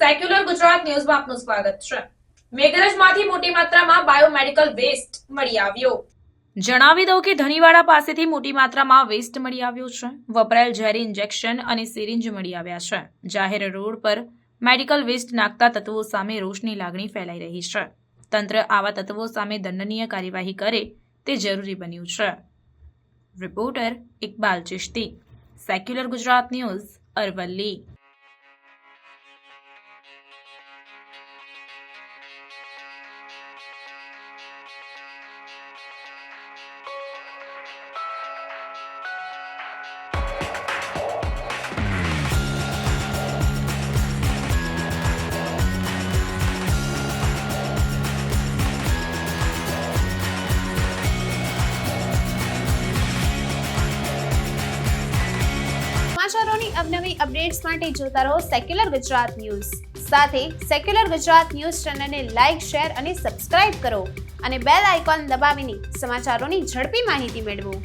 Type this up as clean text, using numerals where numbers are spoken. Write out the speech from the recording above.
Secular Gujarat ન્યૂઝમાં આપનું સ્વાગત છે। મેઘરજમાંથી મોટી માત્રામાં બાયોમેડિકલ વેસ્ટ મળી આવ્યો। જણાવી દઉં કે ધનીવાડા પાસેથી મોટી માત્રામાં વેસ્ટ મળી આવ્યો છે। વપરાયેલ ઝેરી ઇન્જેક્શન અને સિરિંજ મળી આવ્યા છે। જાહેર રોડ પર મેડિકલ વેસ્ટ નાખતા તત્વો સામે રોષની લાગણી ફેલાઈ રહી છે। તંત્ર આવા તત્વો સામે દંડનીય કાર્યવાહી કરે તે જરૂરી બન્યું છે। Reporter Iqbal Chishti, secular Gujarat news, Aravalli. સમાચારોની અવનવી અપડેટ્સ માટે જોતા રહો સેક્યુલર ગુજરાત ન્યૂઝ। સાથે સેક્યુલર ગુજરાત ન્યૂઝ ચેનલને લાઇક, શેર અને સબસ્ક્રાઇબ કરો અને બેલ આઇકોન દબાવીને સમાચારોની ઝડપી માહિતી મેળવો।